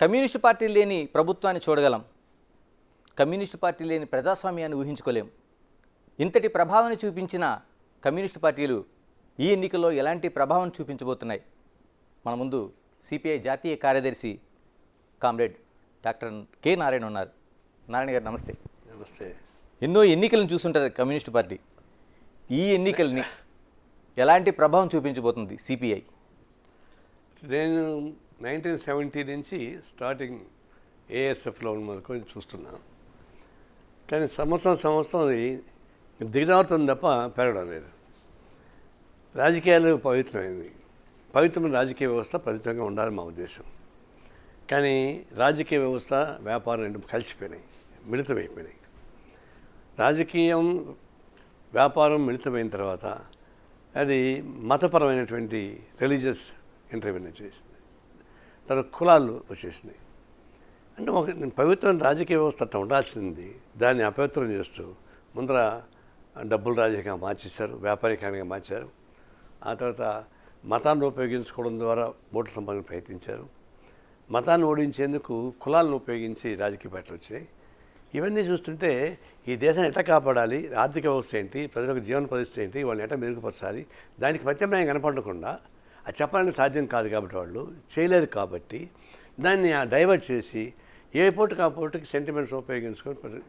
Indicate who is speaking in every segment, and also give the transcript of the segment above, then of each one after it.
Speaker 1: Communist party లేని ప్రభుత్వాన్ని చూడగలం, కమ్యూనిస్టు పార్టీ లేని ప్రజాస్వామ్యాన్ని ఊహించుకోలేం. ఇంతటి ప్రభావాన్ని చూపించిన కమ్యూనిస్టు పార్టీలు ఈ ఎన్నికల్లో ఎలాంటి ప్రభావం చూపించబోతున్నాయి? మన ముందు సిపిఐ జాతీయ కార్యదర్శి కామ్రేడ్ డాక్టర్ కె నారాయణ ఉన్నారు. నారాయణ గారు నమస్తే.
Speaker 2: నమస్తే.
Speaker 1: ఎన్నో ఎన్నికలను చూస్తుంటారు కమ్యూనిస్టు పార్టీ. ఈ ఎన్నికల్ని ఎలాంటి ప్రభావం చూపించబోతుంది సిపిఐ?
Speaker 2: నేను 1970 నుంచి స్టార్టింగ్ ఏఎస్ఎఫ్లో మొదలుకొని చూస్తున్నాను. కానీ సంవత్సరం దిగజారుతుంది తప్ప పెరగడం లేదు. రాజకీయాలు పవిత్రమైన రాజకీయ వ్యవస్థ పవిత్రంగా ఉండాలని మా ఉద్దేశం. కానీ రాజకీయ వ్యవస్థ వ్యాపారం రెండు కలిసిపోయినాయి, మిళితమైపోయినాయి. రాజకీయం వ్యాపారం మిళితమైన తర్వాత అది మతపరమైనటువంటి రిలీజియస్ ఇంటర్వ్యూని చేసింది. తర్వాత కులాలు వచ్చేసినాయి. అంటే ఒక పవిత్రమైన రాజకీయ వ్యవస్థ అట్లా ఉండాల్సింది, దాన్ని అపవిత్రం చేస్తూ ముందర డబ్బులు రాజకీయంగా మార్చేశారు, వ్యాపారీకంగా మార్చారు. ఆ తర్వాత మతాన్ని ఉపయోగించుకోవడం ద్వారా ఓట్లు సంపాదన ప్రయత్నించారు. మతాన్ని ఓడించేందుకు కులాలను ఉపయోగించి రాజకీయ పార్టీలు వచ్చాయి. ఇవన్నీ చూస్తుంటే ఈ దేశాన్ని ఎట్లా కాపాడాలి, ఆర్థిక వ్యవస్థ ఏంటి, ప్రజలకు జీవన పరిస్థితి ఏంటి, వాళ్ళని ఎట్లా మెరుగుపరచాలి, దానికి ప్రత్యామ్నాయం కనపడకుండా అది చెప్పడానికి సాధ్యం కాదు. కాబట్టి వాళ్ళు చేయలేరు. కాబట్టి దాన్ని డైవర్ట్ చేసి ఏ పూటకి ఆ పూటకి సెంటిమెంట్స్ ఉపయోగించుకొని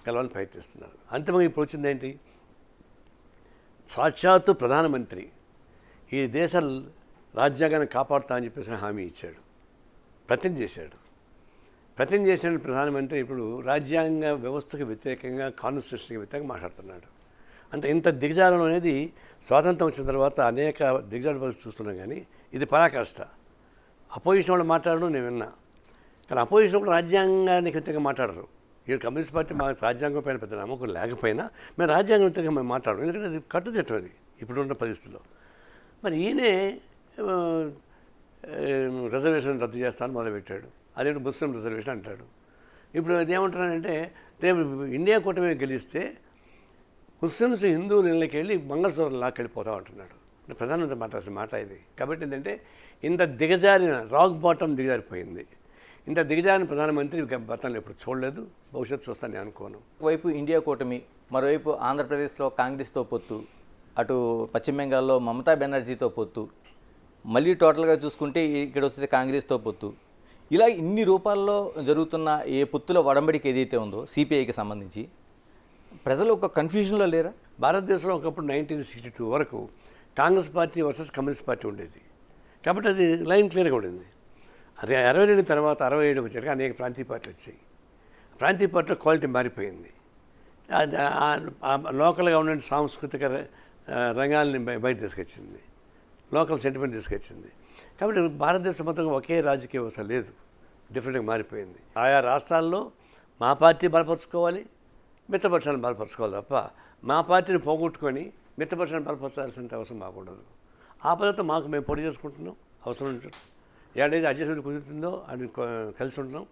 Speaker 2: గెలవాలని ప్రయత్నిస్తున్నారు. అంతిమంగా ఇప్పుడు వచ్చిందేంటి? సాక్షాత్తు ప్రధానమంత్రి ఈ దేశ రాజ్యాంగాన్ని కాపాడుతా అని చెప్పేసి హామీ ఇచ్చాడు, ప్రతిజ్ఞ చేశాడు. ప్రతిజ్ఞ చేసిన ప్రధానమంత్రి ఇప్పుడు రాజ్యాంగ వ్యవస్థకు వ్యతిరేకంగా, కాన్స్టిట్యూషన్కి వ్యతిరేకంగా మాట్లాడుతున్నాడు. అంటే ఇంత దిగజారడం అనేది స్వాతంత్రం వచ్చిన తర్వాత అనేక దిగజారు పరిస్థితి చూస్తున్నాం. కానీ ఇది పరాకాష్ట. అపోజిషన్ వాళ్ళు మాట్లాడడం నేను విన్నా. కానీ అపోజిషన్ కూడా రాజ్యాంగానికి వ్యతిరేకంగా మాట్లాడరు. ఈ కమ్యూనిస్ట్ పార్టీ మా రాజ్యాంగం పైన పెద్ద నమ్మకం లేకపోయినా మేము రాజ్యాంగం వ్యతిరేకంగా మేము మాట్లాడడం, ఎందుకంటే అది కట్టుదిట్టం అది ఇప్పుడున్న పరిస్థితుల్లో. మరి ఈయనే రిజర్వేషన్ రద్దు చేస్తాను మొదలుపెట్టాడు. అదేంటి ముస్లిం రిజర్వేషన్ అంటాడు. ఇప్పుడు అదేమంటున్నాడంటే రేపు ఇండియా కూటమి గెలిస్తే ముస్లిమ్స్ హిందువుల ఇళ్ళకి వెళ్ళి మంగళసూత్రం లాక్కెళ్ళిపోతాం అంటున్నాడు. ప్రధానమంత్రి మాట్లాడాల్సిన మాట ఇది. కాబట్టి ఏంటంటే ఇంత దిగజారిన రాక్ బాటం దిగజారిపోయింది. ఇంత దిగజారిన ప్రధానమంత్రి గతంలో ఎప్పుడు చూడలేదు, భవిష్యత్తు చూస్తాను నేను అనుకోను.
Speaker 1: ఒకవైపు ఇండియా కూటమి, మరోవైపు ఆంధ్రప్రదేశ్లో కాంగ్రెస్తో పొత్తు, అటు పశ్చిమ బెంగాల్లో మమతా బెనర్జీతో పొత్తు, మళ్ళీ టోటల్గా చూసుకుంటే ఇక్కడ వస్తే కాంగ్రెస్తో పొత్తు. ఇలా ఇన్ని రూపాల్లో జరుగుతున్న ఏ పొత్తుల వడంబడికి ఏదైతే ఉందో సిపిఐకి సంబంధించి ప్రజలు ఒక కన్ఫ్యూజన్లో లేరా?
Speaker 2: భారతదేశంలో ఒకప్పుడు 1962 వరకు Congress party versus communist party ఉండేది. కాబట్టి అది లైన్ క్లియర్గా ఉండింది. అదే 62 తర్వాత 67 వచ్చాక అనేక ప్రాంతీయ పార్టీలు వచ్చాయి. ప్రాంతీయ పార్టీలో క్వాలిటీ మారిపోయింది. లోకల్గా ఉన్న సాంస్కృతిక రంగాల్ని బయట తీసుకొచ్చింది, లోకల్ సెంటిమెంట్ తీసుకొచ్చింది. కాబట్టి భారతదేశం మొత్తంగా ఒకే రాజకీయ వ్యవస్థ లేదు, డిఫరెంట్గా మారిపోయింది. ఆయా రాష్ట్రాల్లో మా పార్టీ బలపరుచుకోవాలి, మిత్రపక్షాలను బలపరుచుకోవాలి తప్ప మా పార్టీని పోగొట్టుకొని మిత్రపక్షాన్ని బలపరచాల్సిన అవసరం మాకుండదు. ఆ పద్ధతి మాకు మేము పొడి చేసుకుంటున్నాం. అవసరం ఉంటుంది ఏడైతే అడ్జస్ట్మెంట్ కుదురుతుందో అది కలిసి ఉంటున్నాం.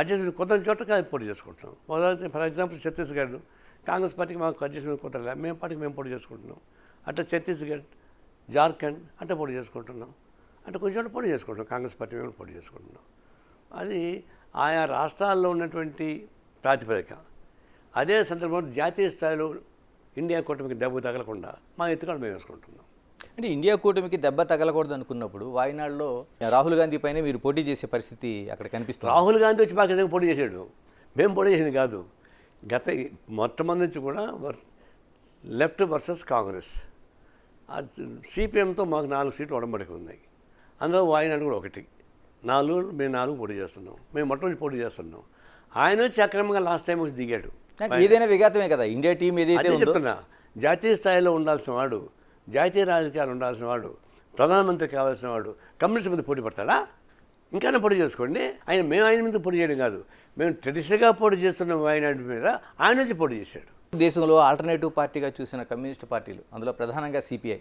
Speaker 2: అడ్జస్ట్మెంట్ కొత్త చోట పొడి చేసుకుంటున్నాం. ఫర్ ఎగ్జాంపుల్ ఛత్తీస్గఢ్ కాంగ్రెస్ పార్టీకి మాకు అడ్జస్ట్మెంట్ కుదరలే, మేము పార్టీకి మేము పొడి చేసుకుంటున్నాం. అట్లా ఛత్తీస్గఢ్, జార్ఖండ్ అట్లా పొడి చేసుకుంటున్నాం. అంటే కొంచెం చోట పొడి చేసుకుంటున్నాం. కాంగ్రెస్ పార్టీ మేము పొడి చేసుకుంటున్నాం. అది ఆయా రాష్ట్రాల్లో ఉన్నటువంటి ప్రాతిపదిక. అదే సందర్భంలో జాతీయ స్థాయిలో ఇండియా కూటమికి దెబ్బ తగలకుండా మా ఎత్తుకాలు మేము వేసుకుంటున్నాం.
Speaker 1: అంటే ఇండియా కూటమికి దెబ్బ తగలకూడదు అనుకున్నప్పుడు వాయనాడులో రాహుల్ గాంధీ పైన మీరు పోటీ చేసే పరిస్థితి అక్కడ కనిపిస్తుంది.
Speaker 2: రాహుల్ గాంధీ వచ్చి మాకు ఏదైనా పోటీ చేశాడు, మేము పోటీ చేసింది కాదు. మొట్టమొదటి నుంచి కూడా లెఫ్ట్ వర్సెస్ కాంగ్రెస్, సిపిఎంతో మాకు 4 సీట్లు ఒడంబడికి ఉన్నాయి. అందులో వాయనాడు కూడా ఒకటి. మేము 4 పోటీ చేస్తున్నాం. మేము మొట్టమొదటి పోటీ చేస్తున్నాం. ఆయన వచ్చి అక్రమంగా లాస్ట్ టైం వచ్చి దిగాడు.
Speaker 1: ఏదైనా విఘాతమే కదా ఇండియా టీం ఏదైతే
Speaker 2: చెప్తున్నా. జాతీయ స్థాయిలో ఉండాల్సిన వాడు, జాతీయ రాజకీయాలు ఉండాల్సిన వాడు, ప్రధానమంత్రి కావాల్సిన వాడు కమ్యూనిస్ట్ మీద పోటీ పడతాడా? ఇంకైనా పోటీ చేసుకోండి. మేము ఆయన మీద పోటీ చేయడం కాదు, మేము ట్రెడిషనల్గా పోటీ చేస్తున్న వాయనాడు మీద ఆయన నుంచి పోటీ చేశాడు.
Speaker 1: దేశంలో ఆల్టర్నేటివ్ పార్టీగా చూసిన కమ్యూనిస్ట్ పార్టీలు, అందులో ప్రధానంగా సిపిఐ,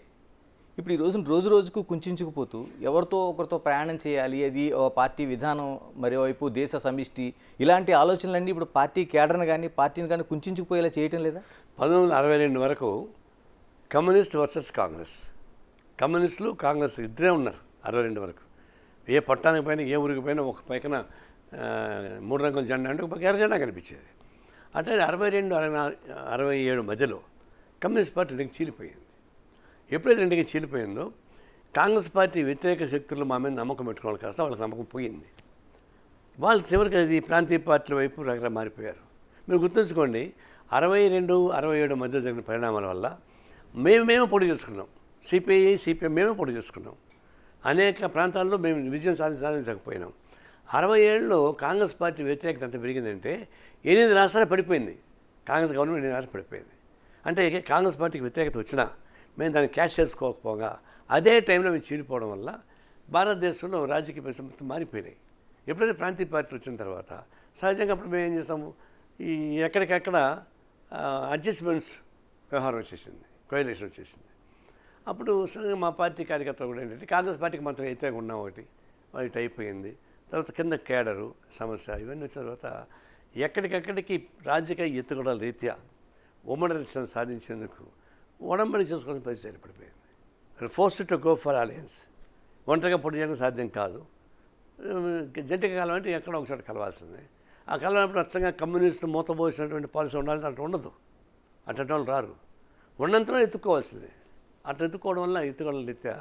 Speaker 1: ఇప్పుడు ఈ రోజు రోజుకు కుంచుకుపోతూ ఎవరితో ఒకరితో ప్రయాణం చేయాలి, అది పార్టీ విధానం, మరోవైపు దేశ సమిష్టి, ఇలాంటి ఆలోచనలన్నీ ఇప్పుడు పార్టీ కేడర్ని కానీ పార్టీని కానీ కుంచుకుపోయేలా చేయటం లేదా?
Speaker 2: 1962 వరకు కమ్యూనిస్ట్ వర్సెస్ కాంగ్రెస్, కమ్యూనిస్టులు కాంగ్రెస్ ఇద్దరే ఉన్నారు. 62 వరకు ఏ పట్టణానికి పైన ఏ ఊరికి పైన ఒక పైకన 3 రంగుల జెండా అంటే ఒక ఎర్ర జెండా కనిపించేది. అంటే 62, 67 మధ్యలో కమ్యూనిస్ట్ పార్టీ రెండుకి చీలిపోయింది. ఎప్పుడైతే రెండుకి చీలిపోయిందో కాంగ్రెస్ పార్టీ వ్యతిరేక శక్తులు మా మీద నమ్మకం పెట్టుకోవాలి కాస్త వాళ్ళకి నమ్మకం పోయింది. వాళ్ళు చివరికి అది ప్రాంతీయ పార్టీల వైపు రకరకాల మారిపోయారు. మీరు గుర్తుంచుకోండి, 62, 67 మధ్య జరిగిన పరిణామాల వల్ల మేమే పోటీ చేసుకున్నాం. సిపిఐ, సిపిఎం మేమే పోటీ చేసుకున్నాం. అనేక ప్రాంతాల్లో మేము విజయం సాధించకపోయినాం. 67లో కాంగ్రెస్ పార్టీ వ్యతిరేకత ఎంత పెరిగిందంటే 8 రాష్ట్రాలు పడిపోయింది. కాంగ్రెస్ గవర్నమెంట్ 8 రాష్ట్రాలు పడిపోయింది. అంటే కాంగ్రెస్ పార్టీకి వ్యతిరేకత వచ్చినా మేము దాన్ని క్యాష్ చేసుకోకపోగా అదే టైంలో మేము చీలిపోవడం వల్ల భారతదేశంలో రాజకీయ పరిస్థితులు మొత్తం మారిపోయినాయి. ఎప్పుడైతే ప్రాంతీయ పార్టీలు వచ్చిన తర్వాత సహజంగా అప్పుడు మేము ఏం చేస్తాము, ఈ ఎక్కడికక్కడ అడ్జస్ట్మెంట్స్ వ్యవహారం వచ్చేసింది, కోయలేషన్ వచ్చేసింది. అప్పుడు మా పార్టీ కార్యకర్తలు కూడా ఏంటంటే కాంగ్రెస్ పార్టీకి మాత్రం వ్యతిరేకంగా ఉన్నాం ఒకటి వాటి అయిపోయింది. తర్వాత కింద కేడరు సమస్య ఇవన్నీ వచ్చిన తర్వాత ఎక్కడికక్కడికి రాజకీయ ఎత్తుగడల రీత్యా ఉమ్మడి ఎలక్షన్ సాధించేందుకు ఒడంబడి చేసుకోవాల్సిన పరిస్థితి ఏర్పడిపోయింది. Force to go for alliance. ఒంటరిగా పోటీ చేయడం సాధ్యం కాదు. జంటిగా కలవంటే ఎక్కడో ఒక చోట కలవాల్సిందే. ఆ కలవనప్పుడు అచ్చంగా కమ్యూనిస్టు మూతపోసినటువంటి పాలసీ ఉండాలంటే అట్లా ఉండదు. అట్లాంటి వాళ్ళు రారు. ఉన్నంతలో ఎత్తుక్కోవాల్సిందే. అట్లా ఎత్తుక్కోవడం వల్ల ఎత్తుకోవడం రీత్యా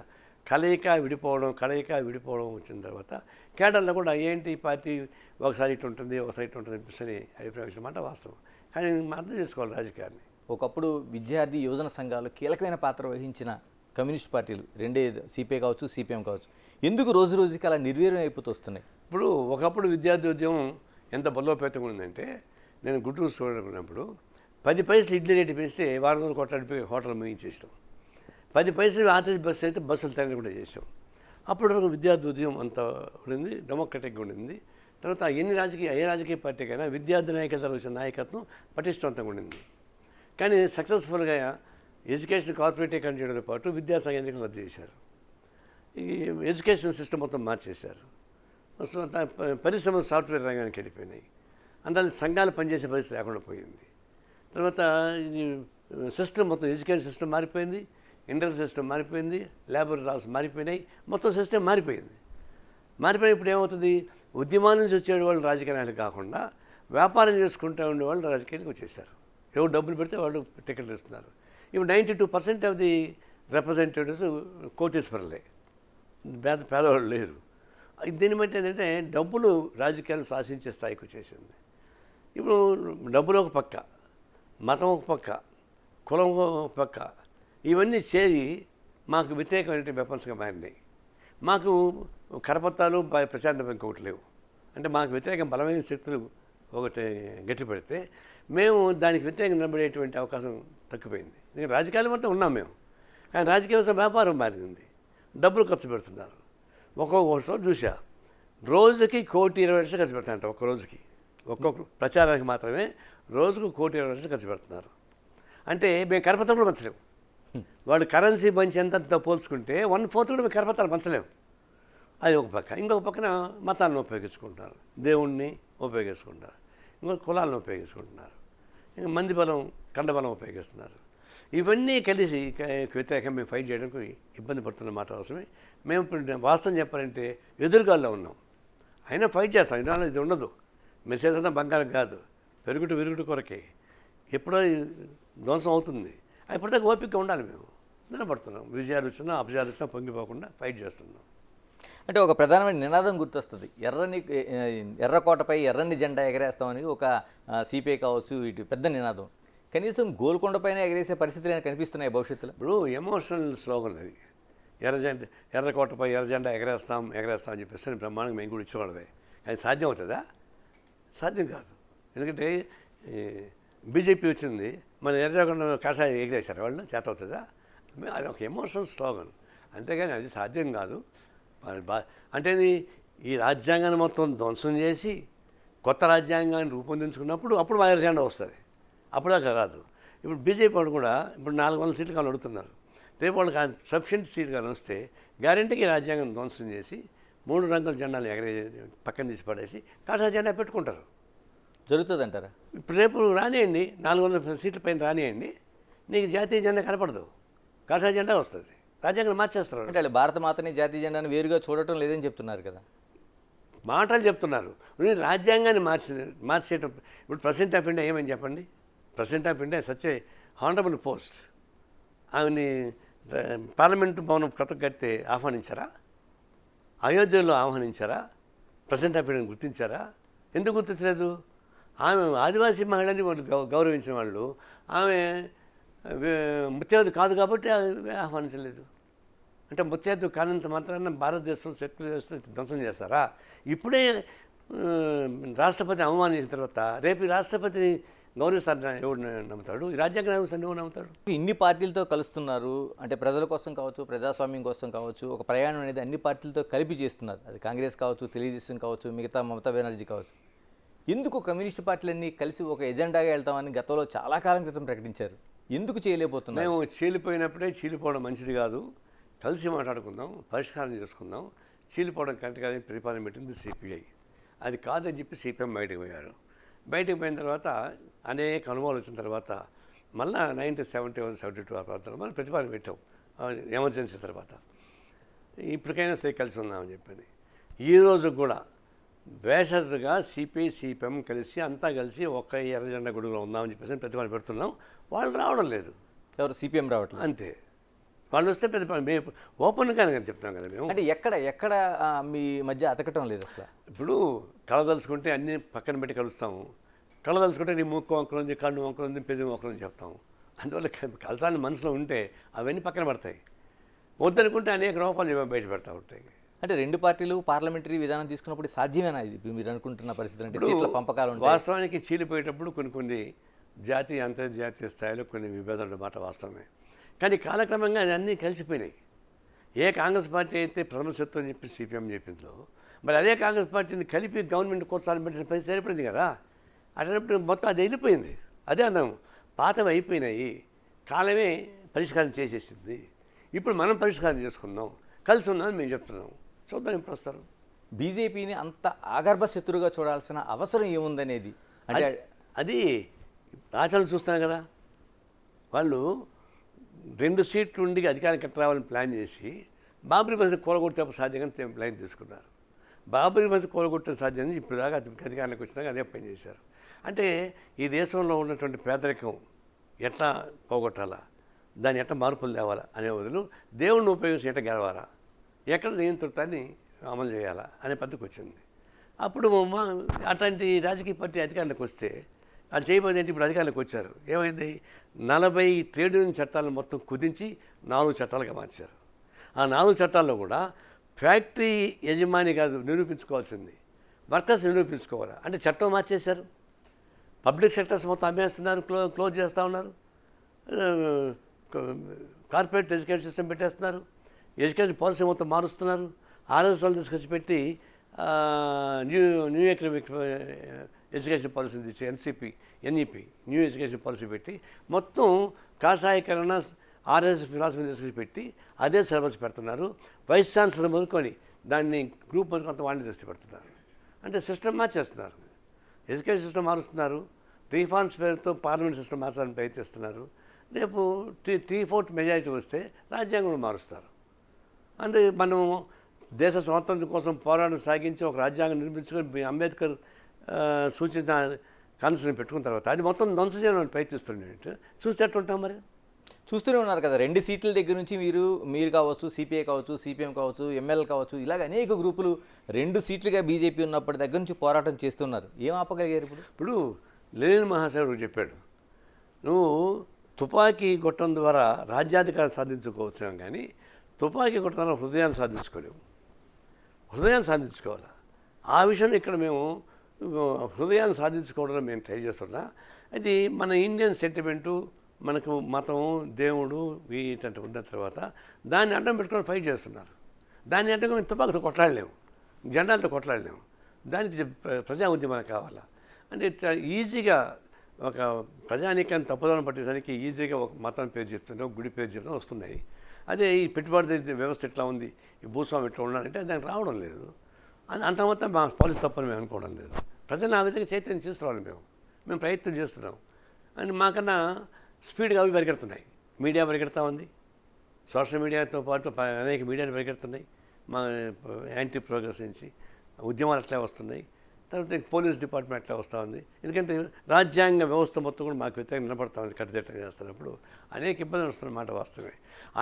Speaker 2: కలయిక విడిపోవడం వచ్చిన తర్వాత కేడర్లో కూడా ఏంటి ఈ పార్టీ ఒకసారి ఇటు ఉంటుంది ఒకసారి ఇటు ఉంటుంది అనిపిస్తుంది అభిప్రాయం మాట వాస్తవం. కానీ అర్థం చేసుకోవాలి రాజకీయాన్ని.
Speaker 1: ఒకప్పుడు విద్యార్థి యువజన సంఘాలు కీలకమైన పాత్ర వహించిన కమ్యూనిస్ట్ పార్టీలు రెండే, సిపిఐ కావచ్చు, సిపిఎం కావచ్చు, ఎందుకు రోజు రోజుకి అలా నిర్వీర్యం అయిపోతూ వస్తున్నాయి?
Speaker 2: ఇప్పుడు ఒకప్పుడు విద్యార్థి ఉద్యమం ఎంత బలోపేతంగా ఉందంటే, నేను గుంటూరు చూడకున్నప్పుడు 10 పైసలు ఇడ్లీ రేటు పెంచితే వారం రోజులు కొట్లాడిపోయి హోటల్ ముగించేసాం. 10 పైసలు ఆర్టీసీ బస్సు అయితే బస్సులు తయారు కూడా చేసాం. అప్పటి వరకు విద్యార్థి ఉద్యమం అంత ఉండింది, డెమోక్రటిక్గా ఉండింది. తర్వాత ఏ రాజకీయ పార్టీకైనా విద్యార్థి నాయకత్వం వచ్చిన నాయకత్వం పటిష్టవంతంగా ఉండింది. కానీ సక్సెస్ఫుల్గా ఎడ్యుకేషన్ కార్పొరేటీకరణ చేయడంతో పాటు విద్యాసంఘ ఎన్నికలు రద్దు చేశారు. ఈ ఎడ్యుకేషన్ సిస్టమ్ మొత్తం మార్చేశారు. పరిశ్రమలు సాఫ్ట్వేర్ రంగానికి వెళ్ళిపోయినాయి. అందువల్ల సంఘాలు పనిచేసే పరిస్థితి లేకుండా పోయింది. తర్వాత ఇది సిస్టమ్ మొత్తం ఎడ్యుకేషన్ సిస్టమ్ మారిపోయింది, ఇండస్ట్రియల్ సిస్టమ్ మారిపోయింది, లేబర్ లాస్ మారిపోయినాయి, మొత్తం సిస్టమ్ మారిపోయింది. ఇప్పుడు ఏమవుతుంది, ఉద్యమాల నుంచి వచ్చేవాళ్ళు రాజకీయాలు కాకుండా వ్యాపారం చేసుకుంటూ ఉండేవాళ్ళు రాజకీయానికి వచ్చేసారు. ఎవరు డబ్బులు పెడితే వాళ్ళు టికెట్లు ఇస్తున్నారు. ఇప్పుడు 92% ఆఫ్ ది రిప్రజెంటేటివ్స్ కోటీశ్వరులే, పేదవాళ్ళు లేరు. దీన్ని బట్టి ఏంటంటే డబ్బులు రాజకీయాలు శాసించే స్థాయికి వచ్చేసింది. ఇప్పుడు డబ్బులు ఒక పక్క, మతం ఒక పక్క, కులం ఒక పక్క, ఇవన్నీ చేరి మాకు వ్యతిరేకమైన వెపన్స్గా మారినాయి. మాకు కరపత్రాలు ప్రచార ఇంకొకటి లేవు. అంటే మాకు వ్యతిరేకం బలమైన శక్తులు ఒకటి గట్టి పెడితే మేము దానికి వ్యతిరేకంగా నిలబడేటువంటి అవకాశం తగ్గిపోయింది. ఎందుకంటే రాజకీయాలు మొత్తం ఉన్నాం మేము, కానీ రాజకీయ వ్యాపారం మారింది. డబ్బులు ఖర్చు పెడుతున్నారు. ఒక్కొక్క చూసా రోజుకి 1,20,00,000 ఖర్చు పెడతారంట. ఒక్క రోజుకి ఒక్కొక్క ప్రచారానికి మాత్రమే రోజుకు 1,20,00,000 ఖర్చు పెడుతున్నారు. అంటే మేము కరపత్రాలు కూడా పంచలేము. వాడు కరెన్సీ పంచి ఎంతంత పోల్చుకుంటే 1/4 కూడా మేము కరపత్రాలు పంచలేము. అది ఒక పక్క. ఇంకొక పక్కన మతాలను ఉపయోగించుకుంటున్నారు, దేవుణ్ణి ఉపయోగించుకుంటారు, ఇంకొక కులాలను ఉపయోగించుకుంటున్నారు, ఇంకా మంది బలం కండబలం ఉపయోగిస్తున్నారు. ఇవన్నీ కలిసి వ్యతిరేకంగా మేము ఫైట్ చేయడానికి ఇబ్బంది పడుతున్న మాట అవసరమే. మేము ఇప్పుడు వాస్తవం చెప్పాలంటే ఎదురుగాల్లో ఉన్నాం, అయినా ఫైట్ చేస్తాం. ఇవాళ ఇది ఉండదు. మెసేజ్ అంతా బంగారం కాదు, విరుగుడు కొరకే. ఎప్పుడో ధ్వంసం అవుతుంది. ఇప్పటిదాకా ఓపికగా ఉండాలి. మేము నిలబడుతున్నాం. విజయాలు వచ్చినా అపజయాలు వచ్చినా పొంగిపోకుండా ఫైట్ చేస్తున్నాం.
Speaker 1: అంటే ఒక ప్రధానమైన నినాదం గుర్తొస్తుంది, ఎర్రకోటపై ఎర్రని జెండా ఎగరేస్తామని ఒక సిపిఐ కావచ్చు, ఇటు పెద్ద నినాదం. కనీసం గోల్కొండపైన ఎగరేసే పరిస్థితులు కనిపిస్తున్నాయి భవిష్యత్తులో.
Speaker 2: ఇప్పుడు ఎమోషనల్ స్లోగన్ అది, ఎర్రకోటపై ఎర్ర జెండా ఎగరేస్తాం అని చెప్పేసి బ్రహ్మాండంగా మేము కూడా ఇచ్చుకోవడమే. అది సాధ్యం అవుతుందా? సాధ్యం కాదు. ఎందుకంటే బీజేపీ వచ్చింది, మన ఎర్రజెండా కాషాయం ఎగరేశారు వాళ్ళు, చేత అవుతుందా? అది ఒక ఎమోషనల్ స్లోగన్, అంతేగాని అది సాధ్యం కాదు. అంటే ఈ రాజ్యాంగాన్ని మొత్తం ధ్వంసం చేసి కొత్త రాజ్యాంగాన్ని రూపొందించుకున్నప్పుడు అప్పుడు మా ఎర్రజెండా వస్తుంది, అప్పుడు దాకా రాదు. ఇప్పుడు బీజేపీ వాళ్ళు కూడా ఇప్పుడు 400 సీట్లు కావాలి అడుగుతున్నారు. రేపు వాళ్ళకి సఫిషియెంట్ సీట్ కానీ వస్తే గ్యారెంటీకి రాజ్యాంగం ధ్వంసం చేసి 3 రంగుల జెండాలు పక్కన తీసి పడేసి కాషాయ జెండా పెట్టుకుంటారు.
Speaker 1: జరుగుతుంది అంటారా?
Speaker 2: ఇప్పుడు రేపు రానియండి, 400 సీట్ల పైన రానియండి, నీకు జాతీయ జెండా కనపడదు, కాషాయ జెండా వస్తుంది. రాజ్యాంగం మార్చేస్తారు.
Speaker 1: అంటే వాళ్ళు భారత మాతని జాతీయ జెండాను వేరుగా చూడటం లేదని చెప్తున్నారు కదా.
Speaker 2: మాటలు చెప్తున్నారు. మీరు రాజ్యాంగాన్ని మార్చేయటం. ఇప్పుడు ప్రెసిడెంట్ ఆఫ్ ఇండియా ఏమని చెప్పండి. President of India such a honourable post. ఆమెని పార్లమెంటు భవనం కొత్త కడితే ఆహ్వానించారా? అయోధ్యలో ఆహ్వానించారా? ప్రెసిడెంట్ ఆఫ్ ఇండియాని గుర్తించారా? ఎందుకు గుర్తించలేదు? ఆమె ఆదివాసీ మహిళని వాళ్ళు గౌరవించిన వాళ్ళు, ఆమె ముత్యావతి కాదు కాబట్టి ఆహ్వానించలేదు. అంటే ముత్యావతి కానంత మాత్రాన భారతదేశం సెక్యులర్ వ్యవస్థ ధ్వంసం చేస్తారా? ఇప్పుడే రాష్ట్రపతి అవమానించిన తర్వాత రేపు ఈ రాష్ట్రపతిని గౌరవిస్తారని ఎవడు నమ్ముతాడు? ఈ రాజ్యాంగ ఎవరు నమ్ముతాడు?
Speaker 1: ఇన్ని పార్టీలతో కలుస్తున్నారు అంటే ప్రజల కోసం కావచ్చు, ప్రజాస్వామ్యం కోసం కావచ్చు, ఒక ప్రయాణం అనేది అన్ని పార్టీలతో కలిపి చేస్తున్నారు. అది కాంగ్రెస్ కావచ్చు, తెలుగుదేశం కావచ్చు, మిగతా మమతా బెనర్జీ కావచ్చు. ఎందుకు కమ్యూనిస్ట్ పార్టీలన్నీ కలిసి ఒక ఎజెండాగా వెళ్తామని గతంలో చాలా కాలం క్రితం ప్రకటించారు. ఎందుకు చేయలేకపోతున్నారు?
Speaker 2: మేము చీలిపోయినప్పుడే చీలిపోవడం మంచిది కాదు, కలిసి మాట్లాడుకుందాం, పరిష్కారం చేసుకుందాం. చీలిపోవడం కరెక్ట్ కాదని ప్రతిపాదన పెట్టింది సిపిఐ. అది కాదని చెప్పి సిపిఎం బయటకు పోయారు. బయటకు పోయిన తర్వాత అనేక అనుభవాలు వచ్చిన తర్వాత మళ్ళీ 1971-72 ఆ ప్రాంతంలో మళ్ళీ ప్రతిపాదన పెట్టాం ఎమర్జెన్సీ తర్వాత. ఇప్పటికైనా సరే కలిసి ఉందామని చెప్పని ఈరోజు కూడా ద్వేషగా సిపిఐ సిపిఎం కలిసి అంతా కలిసి ఒక్క ఎర్ర జెండా గొడుగులో ఉందామని చెప్పేసి ప్రతిపాదన పెడుతున్నాం. వాళ్ళు రావడం లేదు.
Speaker 1: ఎవరు? సిపిఎం రావట్లేదు.
Speaker 2: అంతే. వాళ్ళు వస్తే ప్రతిపాదన మేము ఓపెన్గానే చెప్తాం కదా మేము.
Speaker 1: అంటే ఎక్కడ మీ మధ్య అతకటం లేదు అసలు.
Speaker 2: ఇప్పుడు కలదలుచుకుంటే అన్నీ పక్కన పెట్టి కలుస్తాము. కలదలుచుకుంటే నీ ముక్కు వంకలు ఉంది, కన్ను వంకలు ఉంది, పెద్ద వంకలు ఉంది చెప్తాము. అందువల్ల కలసాలని మనసులో ఉంటే అవన్నీ పక్కన పడతాయి. వద్దనుకుంటే అనేక రూపాయలు బయట పెడతా ఉంటాయి.
Speaker 1: అంటే రెండు పార్టీలు పార్లమెంటరీ విధానం తీసుకున్నప్పుడు సాధ్యమేనా ఇది మీరు అనుకుంటున్న పరిస్థితి? అంటే సీట్ల పంపకాలు ఉంటాయి.
Speaker 2: వాస్తవానికి చీలిపోయేటప్పుడు కొన్ని జాతీయ అంతర్జాతీయ స్థాయిలో కొన్ని విభేదాలు మాట వాస్తవమే. కానీ కాలక్రమంగా అది అన్నీ కలిసిపోయినాయి. ఏ కాంగ్రెస్ పార్టీ అయితే ప్రథమ శత్రు అని చెప్పి సిపిఎం చెప్పిందో, మరి అదే కాంగ్రెస్ పార్టీని కలిపి గవర్నమెంట్ కూర్చోాలని పెట్టిన పని సరిపడింది కదా. అటువంటిప్పుడు మొత్తం అది వెళ్ళిపోయింది. అదే అన్నాము, పాతవి అయిపోయినాయి, కాలమే పరిష్కారం చేసేసింది. ఇప్పుడు మనం పరిష్కారం చేసుకుందాం, కలిసి ఉందామని మేము చెప్తున్నాం. చూద్దాం ఎప్పుడు వస్తారు.
Speaker 1: బీజేపీని అంత ఆగర్భ శత్రువుగా చూడాల్సిన అవసరం ఏముందనేది అంటే
Speaker 2: అది ఆచరణ చూస్తాం కదా. వాళ్ళు 2 సీట్లు ఉండి అధికారం రావాలని ప్లాన్ చేసి బాబరీ మసీద్ కూలగొట్టే సాధ్యంగా ప్లాన్ తీసుకున్నారు. బాబరీ మసీద్ కూలగొట్టే సాధ్యంగా ఇప్పుడు దాకా అధికారానికి వచ్చినాక అదే పని చేశారు. అంటే ఈ దేశంలో ఉన్నటువంటి పేదరికం ఎట్లా పోగొట్టాలా, దాన్ని ఎట్లా మార్పులు తేవాలా అనే బదులు దేవుడిని ఉపయోగించి ఎట్లా గెలవాలా, ఎక్కడ నియంత్రితాన్ని అమలు చేయాలా అనే పద్ధతికి వచ్చింది. అప్పుడు అట్లాంటి రాజకీయ పార్టీ అధికారంలోకి వస్తే అది చేయబోయేది ఏంటి? ఇప్పుడు అధికారులకు వచ్చారు, ఏమైంది? 40 ట్రేడ్ యూనియన్ చట్టాలను మొత్తం కుదించి 4 చట్టాలుగా మార్చారు. ఆ 4 చట్టాల్లో కూడా ఫ్యాక్టరీ యజమాని కాదు నిరూపించుకోవాల్సింది, వర్కర్స్ నిరూపించుకోవాలి. అంటే చట్టం మార్చేశారు. పబ్లిక్ సెక్టర్స్ మొత్తం అమ్మేస్తున్నారు, క్లోజ్ చేస్తూ ఉన్నారు. కార్పొరేట్ ఎడ్యుకేషన్ సిస్టమ్ పెట్టేస్తున్నారు. ఎడ్యుకేషన్ పాలసీ మొత్తం మారుస్తున్నారు. ఆర్ఎస్ వాళ్ళు తీసుకొచ్చి పెట్టి న్యూ ఎకనామిక్ ఎడ్యుకేషన్ పాలసీని తెచ్చి ఎన్ఈపి న్యూ ఎడ్యుకేషన్ పాలసీ పెట్టి మొత్తం కాషాయకరణ ఆర్ఎస్ ఫిలాసఫీని తీసుకొచ్చి పెట్టి అదే సిలబస్ పెడుతున్నారు. వైస్ ఛాన్సలర్ మొదలుకొని దాన్ని గ్రూప్ మొదలు కొంత వాళ్ళని దృష్టి పెడుతున్నారు. అంటే సిస్టమ్ మార్చేస్తున్నారు, ఎడ్యుకేషన్ సిస్టమ్ మారుస్తున్నారు. రీఫార్మ్స్ పేరుతో పార్లమెంట్ సిస్టమ్ మార్చాలని ప్రయత్నిస్తున్నారు. రేపు 3/4 మెజారిటీ వస్తే రాజ్యాంగం మారుస్తారు. అందుకే మనం దేశ స్వాతంత్ర్యం కోసం పోరాటం సాగించి ఒక రాజ్యాంగం నిర్మించుకొని అంబేద్కర్ సూచించిన కాన్స్టిట్యూషన్ పెట్టుకున్న తర్వాత అది మొత్తం ధ్వంసం చేయాలని ప్రయత్నిస్తుండే చూస్తే ఎట్లుంటాం? మరి
Speaker 1: చూస్తూనే ఉన్నారు కదా, 2 సీట్ల దగ్గర నుంచి మీరు కావచ్చు, సిపిఐ కావచ్చు, సిపిఎం కావచ్చు, ఎంఎల్ కావచ్చు, ఇలాగ అనేక గ్రూపులు 2 సీట్లుగా బీజేపీ ఉన్నప్పటి దగ్గర నుంచి పోరాటం చేస్తున్నారు. ఏం ఆపగలిగారు? ఇప్పుడు
Speaker 2: లెనిన్ మహాశయుడు చెప్పాడు, నువ్వు తుపాకీ గొట్టం ద్వారా రాజ్యాధికారం సాధించుకోవచ్చు కానీ తుపాకీ గొట్టం ద్వారా హృదయాన్ని సాధించుకోలేము. హృదయాన్ని సాధించుకోవాలి. ఆ విషయంలో ఇక్కడ మేము హృదయాన్ని సాధించుకోవడంలో మేము ట్రై చేస్తున్నా. అది మన ఇండియన్ సెంటిమెంటు, మనకు మతం, దేవుడు వీటంటే ఉన్న తర్వాత దాన్ని అడ్డం పెట్టుకొని ఫైట్ చేస్తున్నారు. దాన్ని అడ్డంగా మేము తుపాకుతో కొట్లాడలేము, జెండాలతో కొట్లాడలేము. దానికి ప్రజా ఉద్యమాలు కావాలా. అంటే ఈజీగా ఒక ప్రజానీకాన్ని తప్పుదోవడం పట్టేదానికి ఈజీగా ఒక మతం పేరు చెప్తుంటే ఒక గుడి పేరు చెప్తుంటే వస్తున్నాయి. అదే ఈ పెట్టుబడి వ్యవస్థ ఎట్లా ఉంది, ఈ భూస్వామి ఎట్లా ఉన్నాడంటే దానికి రావడం లేదు. అంత మొత్తం మా పాలసీ తప్పని మేము అనుకోవడం లేదు. ప్రజలు ఆ విధంగా చైతన్యం చేస్తున్నాం, మేము ప్రయత్నం చేస్తున్నాం. అని మాకన్నా స్పీడ్గా అవి పరిగెడుతున్నాయి. మీడియా పరిగెడతా ఉంది, సోషల్ మీడియాతో పాటు అనేక మీడియాలు పరిగెడుతున్నాయి. మా యాంటీ ప్రోగ్రెస్ నుంచి ఉద్యమాలు అట్లా వస్తున్నాయి. తర్వాత పోలీస్ డిపార్ట్మెంట్ అట్లా వస్తూ ఉంది. ఎందుకంటే రాజ్యాంగ వ్యవస్థ మొత్తం కూడా మాకు వ్యతిరేకంగా నిలబడతా ఉంది. కట్టుదిట్టం చేస్తున్నప్పుడు అనేక ఇబ్బందులు వస్తున్నమాట వాస్తవమే.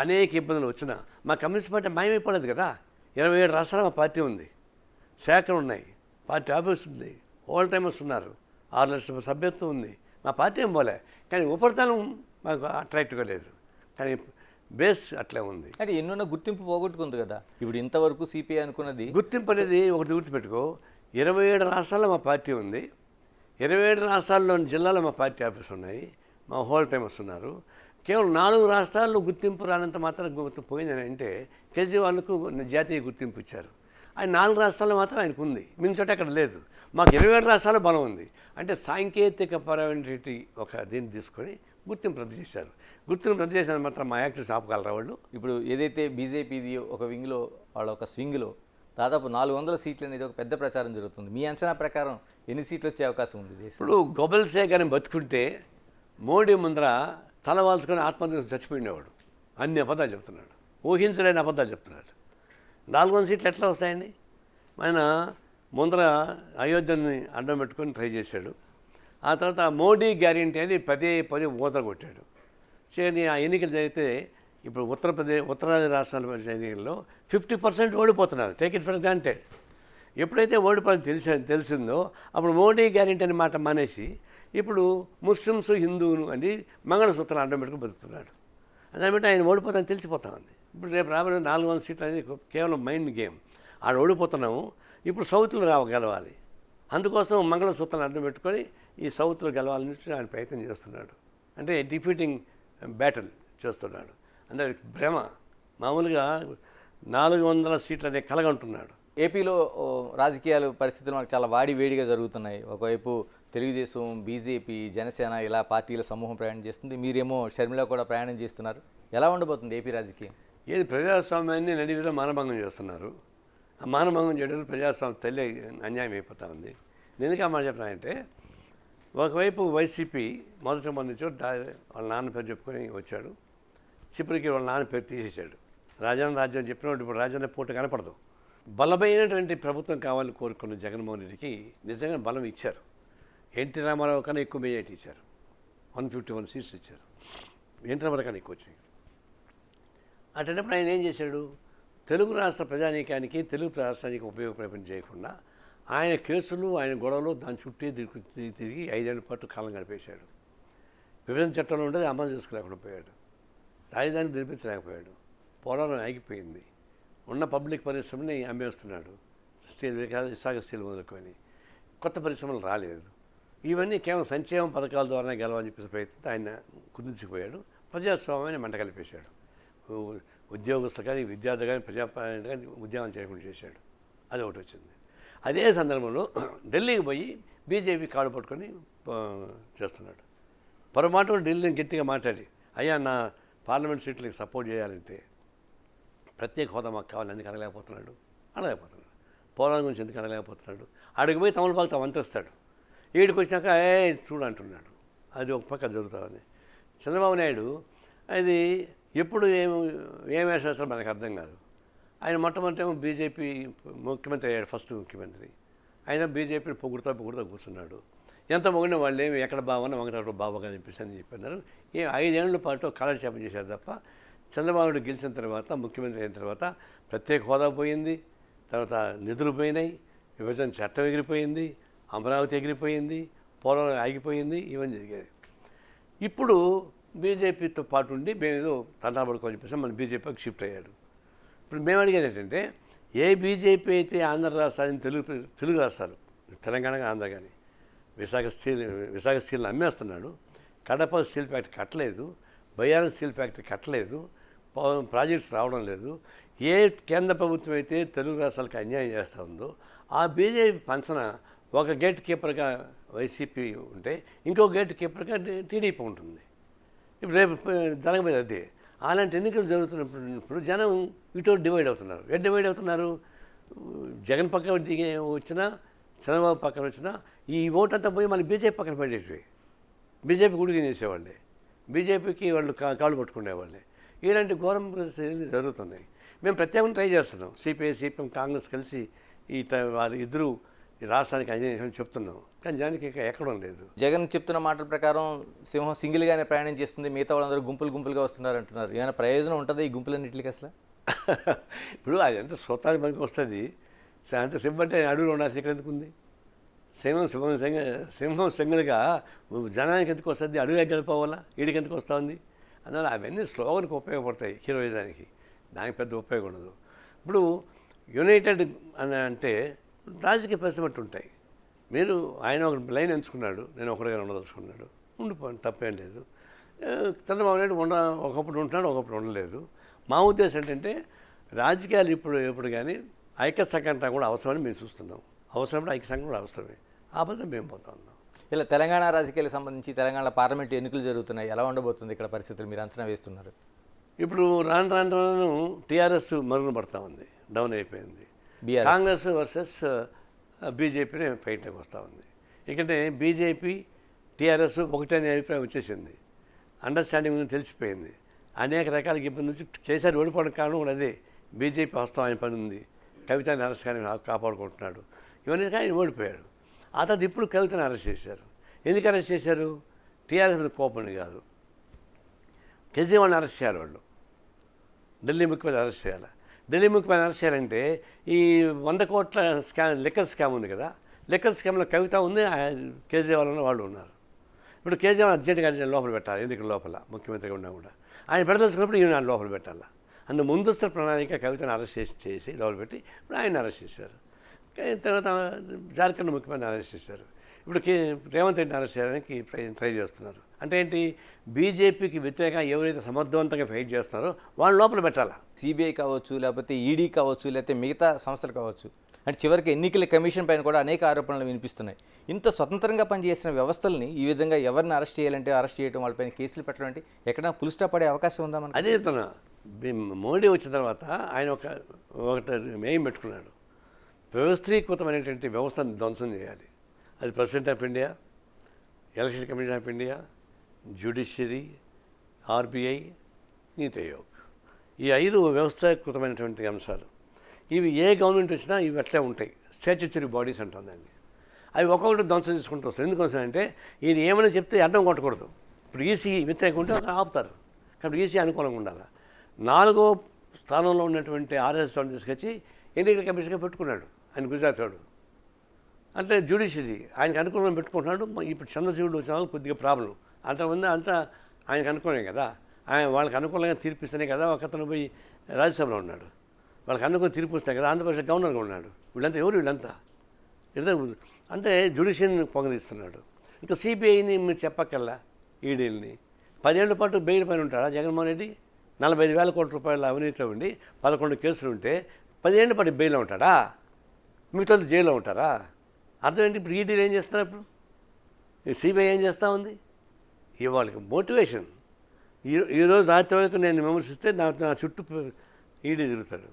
Speaker 2: అనేక ఇబ్బందులు వచ్చినా మా కమ్యూనిస్ట్ పార్టీ మాయమైపోలేదు కదా. 27 రాష్ట్రాలు మా పార్టీ ఉంది, శాఖలు ఉన్నాయి, పార్టీ ఆఫీస్ ఉంది, ఓల్డ్ టైమర్స్ ఉన్నారు, 6 లక్షల సభ్యత్వం ఉంది. మా పార్టీ ఏం పోలే, కానీ ఉపరితలం మాకు అట్రాక్టివ్గా లేదు, కానీ బేస్ అట్లే ఉంది.
Speaker 1: అంటే ఎన్నో గుర్తింపు పోగొట్టుకుంది కదా. ఇప్పుడు ఇంతవరకు సిపిఐ అనుకున్నది
Speaker 2: గుర్తింపు అనేది ఒకటి గుర్తుపెట్టుకో. 27 రాష్ట్రాల్లో మా పార్టీ ఉంది, 27 రాష్ట్రాల్లోని జిల్లాలో మా పార్టీ ఆఫీస్ ఉన్నాయి, మా హోల్ టైమర్స్ ఉన్నారు. కేవలం 4 రాష్ట్రాల్లో గుర్తింపు రానంత మాత్రం గుర్తింపు పోయిందని అంటే కేజ్రీవాల్కు జాతీయ గుర్తింపు ఇచ్చారు. ఆయన 4 రాష్ట్రాల్లో మాత్రం ఆయనకు ఉంది, మిగిలిన చోట అక్కడ లేదు. మాకు 27 రాష్ట్రాల్లో బలం ఉంది. అంటే సాంకేతిక పరమైనటువంటి ఒక దీన్ని తీసుకొని గుర్తింపు రద్దు చేశారు. గుర్తింపు రద్దు చేసిన మాత్రం మా యాక్టివ్స్ ఆపగలరా వాళ్ళు?
Speaker 1: ఇప్పుడు ఏదైతే బీజేపీది ఒక వింగ్లో వాళ్ళ ఒక స్వింగ్లో దాదాపు 400 సీట్లు అనేది ఒక పెద్ద ప్రచారం జరుగుతుంది. మీ అంచనా ప్రకారం ఎన్ని సీట్లు వచ్చే అవకాశం ఉంది దేశం?
Speaker 2: ఇప్పుడు గొబెల్సే కానీ బతుకుంటే మోడీ ముందర తల వాల్చుకొని ఆత్మహత్య చచ్చిపోయినవాడు. అన్ని అబద్ధాలు చెప్తున్నాడు, ఊహించలేని అబద్ధాలు చెప్తున్నాడు. 400 సీట్లు ఎట్లా వస్తాయండి? ఆయన ముందర అయోధ్యని అడ్డం పెట్టుకొని ట్రై చేశాడు. ఆ తర్వాత మోడీ గ్యారెంటీ అని పదే ఊత కొట్టాడు. చేయని ఆ ఎన్నికలు జరిగితే ఇప్పుడు ఉత్తరాది రాష్ట్రాల ఎన్నికల్లో 50% ఓడిపోతున్నారు. Take it for granted. ఎప్పుడైతే ఓడిపోయింది తెలిసిందో అప్పుడు మోడీ గ్యారెంటీ అనే మాట మానేసి ఇప్పుడు ముస్లిమ్స్ హిందువులు అని మంగళసూత్రం అడ్డం పెట్టుకుని బతుకుతున్నాడు. దాన్ని బట్టి ఆయన ఓడిపోతానని తెలిసిపోతా ఉంది. ఇప్పుడు రేపు రాబోయే 400 సీట్లు అనేది కేవలం మైండ్ గేమ్. ఆడ ఓడిపోతున్నాము, ఇప్పుడు సౌత్లో గెలవాలి. అందుకోసం మంగళసూత్రాన్ని అడ్డం పెట్టుకొని ఈ సౌత్లో గెలవాలని ఆయన ప్రయత్నం చేస్తున్నాడు. అంటే డిఫీటింగ్ బ్యాటిల్ చేస్తున్నాడు. అందరి భ్రమ. మామూలుగా 400 సీట్లు అనే కలగంటున్నాడు.
Speaker 1: ఏపీలో రాజకీయాలు పరిస్థితులు మనకు చాలా వేడిగా జరుగుతున్నాయి. ఒకవైపు తెలుగుదేశం, బీజేపీ, జనసేన ఇలా పార్టీల సమూహం ప్రయాణం చేస్తుంది. మీరేమో షర్మిల కూడా ప్రయాణం చేస్తున్నారు. ఎలా ఉండబోతుంది ఏపీ రాజకీయం?
Speaker 2: ఏది ప్రజాస్వామ్యాన్ని నడివిలో మానభంగం చేస్తున్నారు. ఆ మానభంగం చేయడం ప్రజాస్వామ్యం తల్లి అన్యాయం అయిపోతూ ఉంది. ఎందుకు ఆ మాట చెప్తానంటే ఒకవైపు వైసీపీ మొదటి నుంచి వాళ్ళ నాన్న పేరు చెప్పుకొని వచ్చాడు. చివరికి వాళ్ళ నాన్న పేరు తీసేశాడు. రాజ్యం చెప్పినప్పుడు ఇప్పుడు రాజన్న పూట కనపడదు. బలమైనటువంటి ప్రభుత్వం కావాలని కోరుకున్న జగన్మోహన్ రెడ్డికి నిజంగా బలం ఇచ్చారు. ఎన్టీ రామారావు కన్నా ఎక్కువ మెజారిటీ ఇచ్చారు. 151 సీట్స్ ఇచ్చారు. ఎన్టీ రామారావు కన్నా ఎక్కువ వచ్చాయి. అటువంటిప్పుడు ఆయన ఏం చేశాడు? తెలుగు రాష్ట్ర ప్రజానీకానికి, తెలుగు రాష్ట్రానికి ఉపయోగపడే చేయకుండా ఆయన కేసులు, ఆయన గొడవలు దాని చుట్టూ తిరిగి 5 ఏళ్ల పాటు కాలం గడిపేశాడు. విభజన చట్టంలో ఉండేది అమలు చేసుకోలేకుండా పోయాడు. రాజధాని నిర్మించలేకపోయాడు. పోలవరం ఆగిపోయింది. ఉన్న పబ్లిక్ పరిశ్రమని అమ్మేస్తున్నాడు. స్టీల్, విశాఖ స్టీల్ మొదలుకొని కొత్త పరిశ్రమలు రాలేదు. ఇవన్నీ కేవలం సంక్షేమ పథకాల ద్వారా గెలవని చెప్పేసి ప్రయత్నిస్తే ఆయన కుదించిపోయాడు. ప్రజాస్వామ్యాన్ని మంట కలిపేశాడు. ఉద్యోగస్తులు కానీ, విద్యార్థులు కానీ, ప్రజాపాలన కానీ ఉద్యమం చేయకుండా చేశాడు. అది ఒకటి వచ్చింది. అదే సందర్భంలో ఢిల్లీకి పోయి బీజేపీ కాళ్ళు పట్టుకొని చేస్తున్నాడు. పొరపాటు ఢిల్లీని గట్టిగా మాట్లాడి, అయ్యా నా పార్లమెంట్ సీట్లకి సపోర్ట్ చేయాలంటే ప్రత్యేక హోదా మాకు కావాలి, ఎందుకు అడగలేకపోతున్నాడు. పోరాటం గురించి ఎందుకు అడగలేకపోతున్నాడు. అడిగి పోయి తమలపాకు వంతేస్తాడు. వీడికి వచ్చినాక చూడు అంటున్నాడు. అది ఒక పక్క జరుగుతుంది. చంద్రబాబు నాయుడు అది ఎప్పుడు ఏం వేసేస్తారో మనకు అర్థం కాదు. ఆయన మొట్టమొదటి బీజేపీ ముఖ్యమంత్రి అయ్యాడు, ఫస్ట్ ముఖ్యమంత్రి. ఆయన బీజేపీని పొగుడుతా కూర్చున్నాడు. ఎంత పొగిడిన వాళ్ళు ఏమి ఎక్కడ బావన్నా వంగటాడు బాబాగా చెప్పేసి అని చెప్పన్నారు. 5 ఏళ్ల పాటు కాలక్షేపం చేశారు తప్ప చంద్రబాబు నాయుడు గెలిచిన తర్వాత, ముఖ్యమంత్రి అయిన తర్వాత ప్రత్యేక హోదా పోయింది, తర్వాత నిధులు పోయినాయి, విభజన చట్టం ఎగిరిపోయింది, అమరావతి ఎగిరిపోయింది, పోలవరం ఆగిపోయింది, ఇవన్నీ జరిగాయి. ఇప్పుడు బీజేపీతో పాటు ఉండి మేము ఏదో తంటాపడుకోని చెప్పేసి మన బీజేపీకి షిఫ్ట్ అయ్యాడు. ఇప్పుడు మేము అడిగేది ఏంటంటే, ఏ బీజేపీ అయితే ఆంధ్ర రాష్ట్రాన్ని తెలుగు రాష్ట్రాలు, తెలంగాణ ఆంధ్ర కానీ విశాఖ స్టీల్ని అమ్మేస్తున్నాడు. కడప స్టీల్ ఫ్యాక్టరీ కట్టలేదు, బయ్యారం స్టీల్ ఫ్యాక్టరీ కట్టలేదు, ప్రాజెక్ట్స్ రావడం లేదు. ఏ కేంద్ర ప్రభుత్వం అయితే తెలుగు రాష్ట్రాలకు అన్యాయం చేస్తూ ఉందో ఆ బీజేపీ పంచన ఒక గేట్ కీపర్గా వైసీపీ ఉంటే ఇంకో గేట్ కీపర్గా టీడీపీ ఉంటుంది. ఇప్పుడు రేపు జరగబోయేది అదే. అలాంటి ఎన్నికలు జరుగుతున్నప్పుడు జనం ఇటు డివైడ్ అవుతున్నారు. డివైడ్ అవుతున్నారు? జగన్ పక్కన వచ్చినా, చంద్రబాబు పక్కన వచ్చినా ఈ ఓటు అంతా పోయి మళ్ళీ బీజేపీ పక్కన పడేటివి. బీజేపీ గుడికి చేసేవాళ్ళే, బీజేపీకి వాళ్ళు కాళ్ళు పట్టుకునేవాళ్ళే. ఇలాంటి ఘోరం పరిస్థితులు జరుగుతున్నాయి. మేము ప్రత్యేకంగా ట్రై చేస్తున్నాం. సిపిఐ సిపిఎం కాంగ్రెస్ కలిసి వారి ఇద్దరు ఈ రాష్ట్రానికి అన్యాయం చెప్తున్నాం, కానీ జనానికి ఇంకా ఎక్కడం లేదు.
Speaker 1: జగన్ చెప్తున్న మాటల ప్రకారం సింహం సింగిల్గానే ప్రయాణం చేస్తుంది, మిగతా వాళ్ళందరూ గుంపులుగా వస్తున్నారు అంటున్నారు. ఏమైనా ప్రయోజనం ఉంటుంది ఈ గుంపులన్నింటికి అసలు?
Speaker 2: ఇప్పుడు అది ఎంత స్వతానికి పనికి వస్తుంది. అంటే సింహం అంటే అడవులు ఉండాల్సి ఇక్కడ ఎందుకు ఉంది? సింహం సింగిల్గా జనానికి ఎందుకు వస్తుంది? అడుగు గడిపోవాలా, ఈడికి ఎందుకు వస్తూ ఉంది? అందువల్ల అవన్నీ స్లోగన్కి ఉపయోగపడతాయి, హీరోయిజానికి. దానికి పెద్ద ఉపయోగం ఉండదు. ఇప్పుడు యునైటెడ్ అని అంటే రాజకీయ పరిస్థితి బట్టి ఉంటాయి. మీరు ఆయన ఒక లైన్ ఎంచుకున్నాడు, నేను ఒకటిగా ఉండదలుచుకున్నాడు, ఉండిపోండి, తప్పేం లేదు. చంద్రబాబు నాయుడు ఒకప్పుడు ఉంటున్నాడు, ఒకప్పుడు ఉండలేదు. మా ఉద్దేశం ఏంటంటే రాజకీయాలు ఎప్పుడు కానీ ఐక్య సంఘటన కూడా అవసరమని మేము చూస్తున్నాం. అవసరమైతే ఐక్య సంఘం కూడా అవసరమే. ఆ బదులు మేము పోతా ఉన్నాం.
Speaker 1: ఇలా తెలంగాణ రాజకీయాలకు సంబంధించి తెలంగాణ పార్లమెంటు ఎన్నికలు జరుగుతున్నాయి, ఎలా ఉండబోతుంది ఇక్కడ పరిస్థితులు మీరు అంచనా వేస్తున్నారు?
Speaker 2: ఇప్పుడు రాను టీఆర్ఎస్ మరుగున పడతా ఉంది, డౌన్ అయిపోయింది. కాంగ్రెస్ వర్సెస్ బీజేపీని ఫైట్లోకి వస్తూ ఉంది. ఎందుకంటే బీజేపీ టీఆర్ఎస్ ఒకటే అనే అభిప్రాయం వచ్చేసింది, అండర్స్టాండింగ్ ఉందని తెలిసిపోయింది. అనేక రకాల ఇబ్బంది నుంచి కేసీఆర్ ఓడిపోవడం కారణం కూడా అదే. బీజేపీ వస్తాం ఆయన పని ఉంది, కవితని అరెస్ట్ కానీ కాపాడుకుంటున్నాడు, ఇవన్నీ ఆయన ఓడిపోయాడు. ఆ తర్వాత ఇప్పుడు కవితని అరెస్ట్ చేశారు. ఎందుకు అరెస్ట్ చేశారు? టీఆర్ఎస్ మీద కోపం కాదు, కేజ్రీవాల్ని అరెస్ట్ చేయాలి. వాళ్ళు ఢిల్లీ ముఖ్యమంత్రి అరెస్ట్ చేయాలి. ఢిల్లీ ముఖ్యమంత్రి అరెస్ట్ చేయాలంటే ఈ 100 కోట్ల స్కామ్, లిక్కర్ స్కామ్ ఉంది కదా, లిక్కర్ స్కామ్లో కవిత ఉంది, కేజ్రీవాల్ వాళ్ళు ఉన్నారు. ఇప్పుడు కేజ్రీవాల్ అర్జెంట్గా లోపల పెట్టాలి, ఎన్నికల లోపల ముఖ్యమంత్రిగా ఉన్నా కూడా ఆయన పెడదలుచుకున్నప్పుడు ఈయన లోపల పెట్టాలి. అందు ముందస్తు ప్రణాళిక కవితను అరెస్ట్ చేసి లోపల పెట్టి ఇప్పుడు ఆయన అరెస్ట్ చేశారు. తర్వాత జార్ఖండ్ ముఖ్యమంత్రిని అరెస్ట్ చేశారు. ఇప్పుడు రేవంత్ రెడ్డిని అరెస్ట్ చేయడానికి ట్రై చేస్తున్నారు. అంటే ఏంటి? బీజేపీకి వ్యతిరేకంగా ఎవరైతే సమర్థవంతంగా ఫైట్ చేస్తున్నారో వాళ్ళని లోపల పెట్టాలా.
Speaker 1: సిబిఐ కావచ్చు, లేకపోతే ఈడీ కావచ్చు, లేకపోతే మిగతా సంస్థలు కావచ్చు. అంటే చివరికి ఎన్నికల కమిషన్ పైన కూడా అనేక ఆరోపణలు వినిపిస్తున్నాయి. ఇంత స్వతంత్రంగా పనిచేసిన వ్యవస్థల్ని ఈ విధంగా ఎవరిని అరెస్ట్ చేయాలంటే అరెస్ట్ చేయడం, వాళ్ళపైన కేసులు పెట్టడం అంటే ఎక్కడైనా పుల్ స్టాప్ పడే అవకాశం ఉందా మనకి?
Speaker 2: అదే తన మోడీ వచ్చిన తర్వాత ఆయన ఒకటి మెయిన్ పెట్టుకున్నాడు, వ్యవస్థీకృతమైనటువంటి వ్యవస్థను ధ్వంసం చేయాలి. అది president of India, election commission of India, judiciary, RBI, నీతి ఆయోగ్. ఈ 5 వ్యవస్థీకృతమైనటువంటి అంశాలు. ఇవి ఏ గవర్నమెంట్ వచ్చినా ఇవి అట్లే ఉంటాయి. స్టాట్యూటరీ బాడీస్ అంటాం దాన్ని. అవి ఒక్కొక్కటి ధ్వంసం చేసుకుంటూ వస్తాయి. ఎందుకోసం అంటే ఈయన ఏమైనా చెప్తే అడ్డం కొట్టకూడదు. ఇప్పుడు ఈసీ వ్యతిరేకంగా ఉంటే ఆపుతారు, కాబట్టి ఈసీ అనుకూలంగా ఉండాలి. 4వ స్థానంలో ఉన్నటువంటి ఆర్ఎస్ వాళ్ళని తీసుకొచ్చి ఎన్నికల కమిషన్గా పెట్టుకున్నాడు ఆయన, గుజరాత్ వాడు. అంటే జ్యుడిషియరీ ఆయనకు అనుకూలంగా పెట్టుకుంటున్నాడు. ఇప్పుడు చంద్రశూడు వచ్చిన వాళ్ళు కొద్దిగా ప్రాబ్లం. అంతకుముందు అంతా ఆయనకు అనుకూలమే కదా, ఆయన వాళ్ళకి అనుకూలంగా తీర్పిస్తేనే కదా. ఒకతను పోయి రాజ్యసభలో ఉన్నాడు, వాళ్ళకి అనుకూలంగా తీర్పు వస్తాయి కదా. ఆంధ్రప్రదేశ్ గవర్నర్గా ఉన్నాడు. వీళ్ళంతా ఎవరు? వీళ్ళంతా అంటే జ్యుడిషియరీని పొంగదీస్తున్నాడు. ఇంకా సిబిఐని మీరు చెప్పక్కల్లా, ఈడీని 10 ఏళ్ల పాటు బెయిల్ పైన ఉంటాడా జగన్మోహన్ రెడ్డి? 45,000 కోట్ల రూపాయల అవినీతిలో ఉండి 11 కేసులు ఉంటే 10 ఏళ్ల పాటు బెయిల్లో ఉంటాడా? మిగతా జైల్లో ఉంటారా? అర్థం ఏంటి? ఇప్పుడు ఈడీలు ఏం చేస్తున్నారు? ఇప్పుడు సిబిఐ ఏం చేస్తూ ఉంది? వాళ్ళకి మోటివేషన్. ఈరోజు రాత్రి వరకు నేను విమర్శిస్తే నా చుట్టూ ఈడీ తిరుగుతాడు.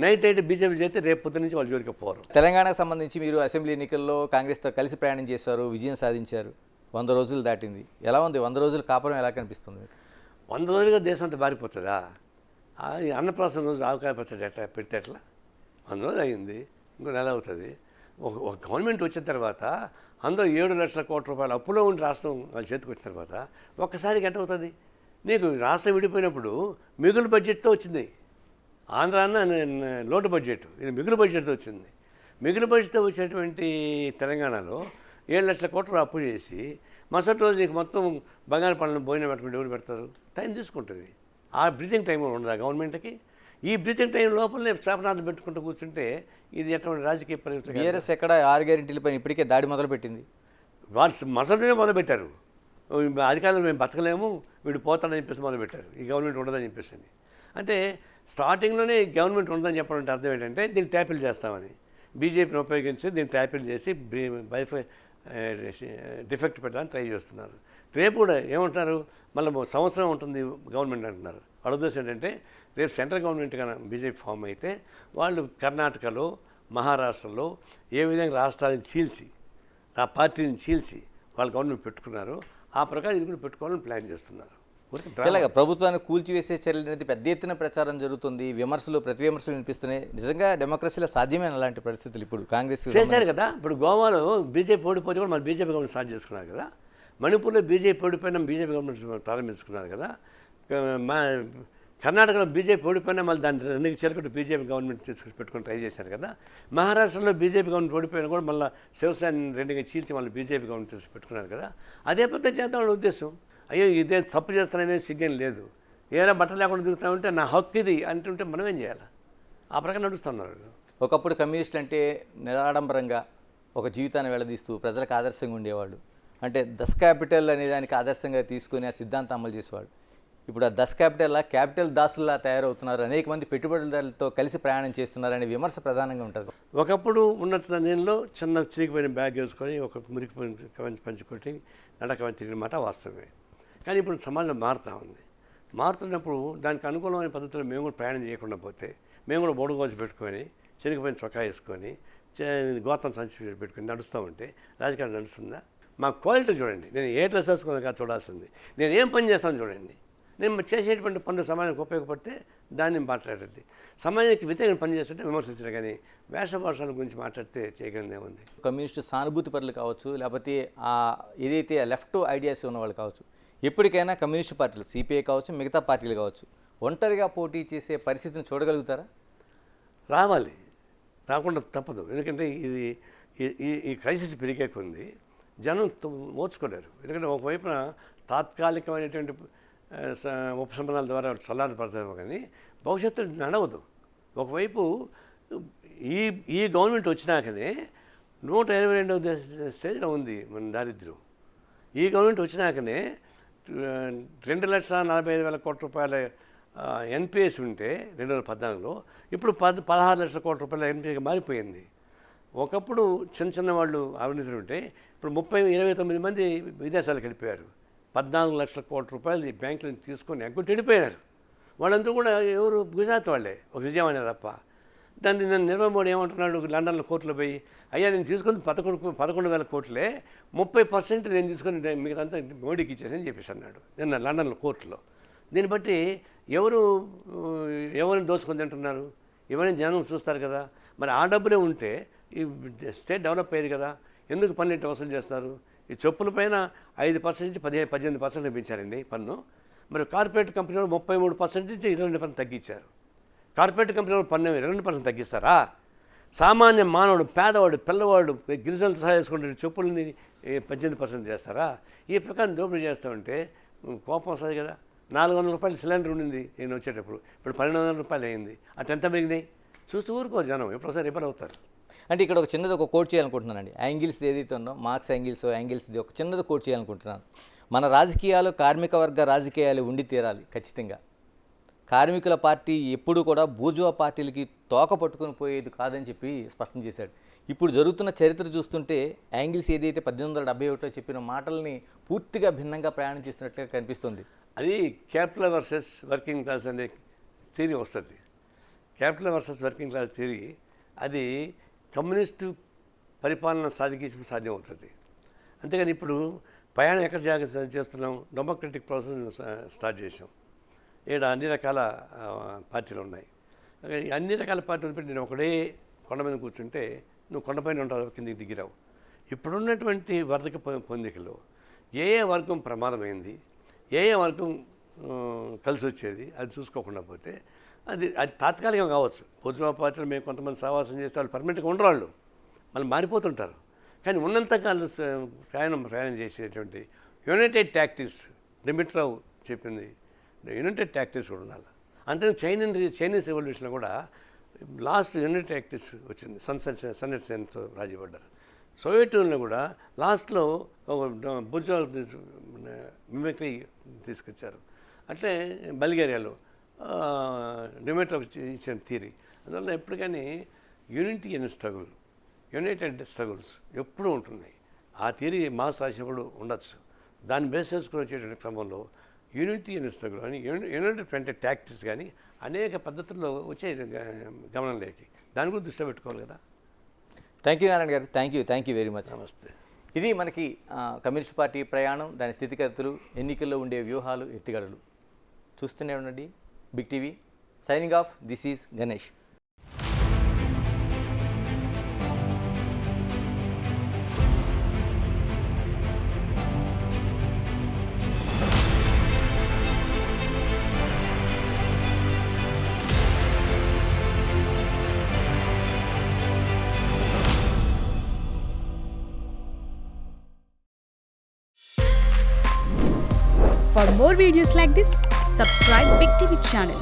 Speaker 2: నైట్ అయితే బీజేపీ చేస్తే రేపు పొద్దు నుంచి వాళ్ళు జోలికి పోరు.
Speaker 1: తెలంగాణకు సంబంధించి మీరు అసెంబ్లీ ఎన్నికల్లో కాంగ్రెస్తో కలిసి ప్రయాణం చేశారు, విజయం సాధించారు. 100 రోజులు దాటింది. ఎలా ఉంది 100 రోజుల కాపురం? ఎలా కనిపిస్తుంది మీకు?
Speaker 2: 100 రోజులుగా దేశం అంతా బారిపోతుందా? అన్నప్రాసం రోజు ఆవకాయ పచ్చడి ఎట్లా పెడితే ఎట్లా? 100 రోజులు అయింది, ఇంకో నెల అవుతుంది. ఒక గవర్నమెంట్ వచ్చిన తర్వాత అందరూ 7 లక్షల కోట్ల రూపాయలు అప్పులో ఉండి రాష్ట్రం వాళ్ళ చేతికి వచ్చిన తర్వాత ఒక్కసారికి ఎట్ట అవుతుంది? నీకు రాష్ట్రం విడిపోయినప్పుడు మిగులు బడ్జెట్తో వచ్చింది. ఆంధ్ర అన్న లోటు బడ్జెట్, ఇది మిగులు బడ్జెట్తో వచ్చింది. మిగులు బడ్జెట్తో వచ్చేటువంటి తెలంగాణలో 7 లక్షల కోట్లు అప్పు చేసి మరుసటి రోజు నీకు మొత్తం బంగారు పనులను భోజనం పెట్టుకుంటే ఎవరు పెడతారు? టైం తీసుకుంటుంది. ఆ బ్రీతింగ్ టైం ఉండదా గవర్నమెంట్కి? ఈ బ్రీతింగ్ టైం లోపలనే శాపనార్థం పెట్టుకుంటూ కూర్చుంటే ఇది ఎటువంటి రాజకీయ పరిస్థితి?
Speaker 1: బీఆర్ఎస్ ఎక్కడ 6 గ్యారెంటీలపై ఇప్పటికే దాడి మొదలుపెట్టింది.
Speaker 2: వాళ్ళు మరుసటినే మొదలుపెట్టారు. అధికారులు మేము బతకలేము, వీడు పోతాడని చెప్పేసి మొదలుపెట్టారు, ఈ గవర్నమెంట్ ఉండదని చెప్పేసి. అంటే స్టార్టింగ్లోనే గవర్నమెంట్ ఉండదని చెప్పడం అర్థం ఏంటంటే దీన్ని ట్యాపిల్ చేస్తామని బీజేపీని ఉపయోగించి దీన్ని ట్యాపిల్ చేసి డిఫెక్ట్ పెట్టడానికి ట్రై చేస్తున్నారు. రేపు కూడా ఏమంటున్నారు? మళ్ళీ సంవత్సరం ఉంటుంది గవర్నమెంట్ అంటున్నారు. వాళ్ళ ఉద్దేశం ఏంటంటే రేపు సెంట్రల్ గవర్నమెంట్ కానీ బీజేపీ ఫామ్ అయితే వాళ్ళు కర్ణాటకలో, మహారాష్ట్రలో ఏ విధంగా రాష్ట్రాలను చీల్చి, ఆ పార్టీని చీల్చి వాళ్ళు గవర్నమెంట్ పెట్టుకున్నారు, ఆ ప్రకారం ఇది కూడా పెట్టుకోవాలని ప్లాన్ చేస్తున్నారు.
Speaker 1: ఇలాగ ప్రభుత్వాన్ని కూల్చివేసే చర్యలు అనేది పెద్ద ఎత్తున ప్రచారం జరుగుతుంది, విమర్శలు ప్రతి విమర్శలు వినిపిస్తున్నాయి. నిజంగా డెమోక్రసీలో సాధ్యమైన అలాంటి పరిస్థితులు ఇప్పుడు కాంగ్రెస్
Speaker 2: చేశారు కదా. ఇప్పుడు గోవాలో బీజేపీ ఓడిపోతే కూడా మన బీజేపీ గవర్నమెంట్ స్టార్ట్ చేసుకున్నారు కదా. మణిపూర్లో బీజేపీ ఓడిపోయినా బీజేపీ గవర్నమెంట్ ప్రారంభించుకున్నారు కదా. మా కర్ణాటకలో బీజేపీ ఓడిపోయినా మళ్ళీ దాన్ని రెండుకి చేరుకుంటూ బీజేపీ గవర్నమెంట్ తీసుకొచ్చి పెట్టుకొని ట్రై చేశారు కదా. మహారాష్ట్రలో బీజేపీ గవర్నమెంట్ ఓడిపోయినా కూడా మళ్ళీ శివసేన రెండుగా చీల్చి మళ్ళీ బీజేపీ గవర్నమెంట్ తీసుకు పెట్టుకున్నారు కదా. అదే పద్ధతి చేద్దాం ఉద్దేశం. అయ్యో ఇదే తప్పు చేస్తాననే సిగ్గం లేదు, ఏదైనా బట్టలు లేకుండా తిరుగుతామంటే నా హక్కు ఇది అంటుంటే మనం ఏం చేయాలి? ఆ ప్రకారం నడుస్తున్నారు.
Speaker 1: ఒకప్పుడు కమ్యూనిస్టులు అంటే నిరాడంబరంగా ఒక జీవితాన్ని వెళ్లదీస్తూ ప్రజలకు ఆదర్శంగా ఉండేవాళ్ళు. అంటే దస్ క్యాపిటల్ అనే దానికి ఆదర్శంగా తీసుకుని ఆ సిద్ధాంతం అమలు చేసేవాడు. ఇప్పుడు ఆ దస్ క్యాపిటల్ దాసుల్లా తయారవుతున్నారు, అనేక మంది పెట్టుబడిదారులతో కలిసి ప్రయాణం చేస్తున్నారు అనే విమర్శ ప్రధానంగా ఉంటుంది.
Speaker 2: ఒకప్పుడు ఉన్న దీనిలో చిన్న చిరిగిపోయిన బ్యాగ్ వేసుకొని ఒక మురికి పంచుకొట్టి నడకమని తిరిగిన మాట వాస్తవమే. కానీ ఇప్పుడు సమాజం మారుతూ ఉంది. మారుతున్నప్పుడు దానికి అనుకూలమైన పద్ధతిలో మేము కూడా ప్రయాణం చేయకుండా పోతే, మేము కూడా బొడుగోజు పెట్టుకొని చిరిగిపోయిన చొక్కా వేసుకొని గోతం సంచి పెట్టుకొని నడుస్తూ ఉంటే రాజకీయాలు నడుస్తుందా? మా క్వాలిటీ చూడండి. నేను ఏ డ్రెస్ వేసుకున్నా కాదు చూడాల్సింది, నేను ఏం పని చేస్తాను చూడండి. నేను చేసేటువంటి పనులు సమాజానికి ఉపయోగపడితే దాన్ని మాట్లాడండి. సమాజానికి వ్యతిరేకంగా పని చేస్తుంటే విమర్శించడం, కానీ వేషభాషల గురించి మాట్లాడితే చేయగలిగింది ఏముంది?
Speaker 1: కమ్యూనిస్టు సానుభూతి పరులు కావచ్చు, లేకపోతే ఏదైతే లెఫ్ట్ ఐడియాస్ ఉన్న వాళ్ళు కావచ్చు, ఎప్పటికైనా కమ్యూనిస్టు పార్టీలు సిపిఐ కావచ్చు, మిగతా పార్టీలు కావచ్చు, ఒంటరిగా పోటీ చేసే పరిస్థితిని చూడగలుగుతారా?
Speaker 2: రావాలి, రాకుండా తప్పదు. ఎందుకంటే ఇది ఈ క్రైసిస్ పెరిగే కొంది జనం ఓర్చుకోలేరు. ఎందుకంటే ఒకవైపున తాత్కాలికమైనటువంటి ఉపశమనాల ద్వారా చల్లారపడతారు, కానీ భవిష్యత్తు నడవదు. ఒకవైపు ఈ గవర్నమెంట్ వచ్చినాకనే 122వ స్టేజ్లో ఉంది మన దారిద్ర్యం. ఈ గవర్నమెంట్ వచ్చినాకనే 2,45,000 కోట్ల రూపాయల ఎన్పిఎస్ ఉంటే 2014లో ఇప్పుడు 16 లక్షల కోట్ల రూపాయల ఎన్పిఎస్గా మారిపోయింది. ఒకప్పుడు చిన్న వాళ్ళు అవినీతులు ఉంటే ఇప్పుడు 29 మంది విదేశాలకు వెళ్ళిపోయారు. 14 లక్షల కోట్ల రూపాయలు బ్యాంకులను తీసుకొని ఎగ్గొట్టి వెళ్ళిపోయారు. వాళ్ళందరూ కూడా ఎవరు? గుజరాత్ వాళ్ళే, ఒక విజయవాడ తప్ప. దాన్ని నన్ను నిర్మల్ మోడీ ఏమంటున్నాడు లండన్లో కోర్టులో పోయి, అయ్యా నేను తీసుకుని 11,000 కోట్లే 30% నేను తీసుకొని మిగతా మోడీకి ఇచ్చేసని చెప్పేసి అన్నాడు నిన్న లండన్లో కోర్టులో. దీన్ని బట్టి ఎవరిని దోచుకొని తింటున్నారు? ఇవన్నీ జనం చూస్తారు కదా. మరి ఆ డబ్బులే ఉంటే ఈ స్టేట్ డెవలప్ అయ్యేది కదా. ఎందుకు పన్ను వసూలు చేస్తారు? ఈ చెప్పుల పైన 5% నుంచి 18% పెంచారండి పన్ను. మరి కార్పొరేట్ కంపెనీలు 33% నుంచి 22% తగ్గించారు. కార్పొరేట్ కంపెనీలు పన్ను 22% తగ్గిస్తారా? సామాన్య మానవుడు, పేదవాడు, పిల్లవాడు గిరిజనులు సహా వేసుకుంటే చెప్పుల్ని 18% చేస్తారా? ఈ ప్రకారం దోపిడీ చేస్తామంటే కోపం వస్తుంది కదా. 400 రూపాయలు సిలిండర్ ఉండింది నేను వచ్చేటప్పుడు, ఇప్పుడు 1,200 రూపాయలు అయింది. అటు ఎంత పెరిగినాయి? చూస్తూ ఊరుకో జనం, ఎప్పుడోసారి రిపేర్ అవుతారు.
Speaker 1: అంటే ఇక్కడ ఒక కోట్ చేయాలనుకుంటున్నానండి. యాంగిల్స్ ఏదైతే ఉందో, మార్క్స్ యాంగిల్స్ది ఒక చిన్నది కోట్ చేయాలనుకుంటున్నాను. మన రాజకీయాలు కార్మిక వర్గ రాజకీయాలు ఉండి తీరాలి ఖచ్చితంగా. కార్మికుల పార్టీ ఎప్పుడు కూడా బూర్జువా పార్టీలకి తోక పట్టుకుని పోయేది కాదని చెప్పి స్పష్టం చేశాడు. ఇప్పుడు జరుగుతున్న చరిత్ర చూస్తుంటే యాంగిల్స్ ఏదైతే 1871లో చెప్పిన మాటల్ని పూర్తిగా భిన్నంగా ప్రయాణం చేస్తున్నట్లుగా కనిపిస్తుంది.
Speaker 2: అది క్యాపిటల్ వర్సెస్ వర్కింగ్ క్లాస్ అనే థియరీ వస్తుంది. Capital versus working class theory అది కమ్యూనిస్టు పరిపాలన సాధ్యం అవుతుంది. అంతేగాని ఇప్పుడు ప్రయాణం ఎక్కడ చేస్తున్నాం? డెమోక్రటిక్ ప్రాసెస్ స్టార్ట్ చేసాం. ఇక్కడ అన్ని రకాల పార్టీలు ఉన్నాయి. అన్ని రకాల పార్టీలు పెట్టి నేను ఒకటే కొండ మీద కూర్చుంటే నువ్వు కొండపైన ఉంటావు, కిందికి దిగిరావు. ఇప్పుడున్నటువంటి వర్ధక పొందికలో ఏ వర్గం ప్రమాదమైంది, ఏ వర్గం కలిసి వచ్చేది, అది చూసుకోకుండా పోతే అది తాత్కాలికం కావచ్చు. బూర్జువా పార్టీలు మేము కొంతమంది సహవాసం చేస్తే వాళ్ళు పర్మనెంట్గా ఉండరు, వాళ్ళు మళ్ళీ మారిపోతుంటారు. కానీ ఉన్నంతకాలం ప్రయాణం చేసేటువంటి యునైటెడ్ టాక్టిక్స్, డిమిట్రావ్ చెప్పింది, యునైటెడ్ టాక్టిక్స్ కూడా ఉండాలి. అంతే చైనీస్ రెవల్యూషన్లో కూడా లాస్ట్ యునైటెడ్ టాక్టిక్స్ వచ్చింది. సన్నెట్ సెన్తో రాజీ పడ్డారు. సోవియట్ యూనియన్లో కూడా లాస్ట్లో బూర్జువా మిమిక్రీ తీసుకొచ్చారు. అట్లే బల్గేరియాలో డిమిట్రావ్ ఇచ్చిన థియరీ. అందువల్ల ఎప్పటికీ unity and struggle, United struggles ఎప్పుడూ ఉంటున్నాయి. ఆ థియరీ మాస్ రాసినప్పుడు ఉండొచ్చు. దాన్ని బేస్ చేసుకుని వచ్చేటువంటి క్రమంలో యూనిటీ అండ్ స్ట్రగుల్ అని యునైటెడ్ టాక్టిక్స్ కానీ అనేక పద్ధతుల్లో వచ్చే గమనంలోకి దాని గురించి దృష్టి పెట్టుకోవాలి కదా.
Speaker 1: థ్యాంక్ యూ నారాయణ గారు. Thank you very much.
Speaker 2: నమస్తే.
Speaker 1: ఇది మనకి కమ్యూనిస్ట్ పార్టీ ప్రయాణం, దాని స్థితిగతులు, ఎన్నికల్లో ఉండే వ్యూహాలు, ఎత్తుగడలు. చూస్తూనే ఉండండి big TV. Signing off, this is Ganesh.
Speaker 3: For more videos like this, subscribe Big TV channel.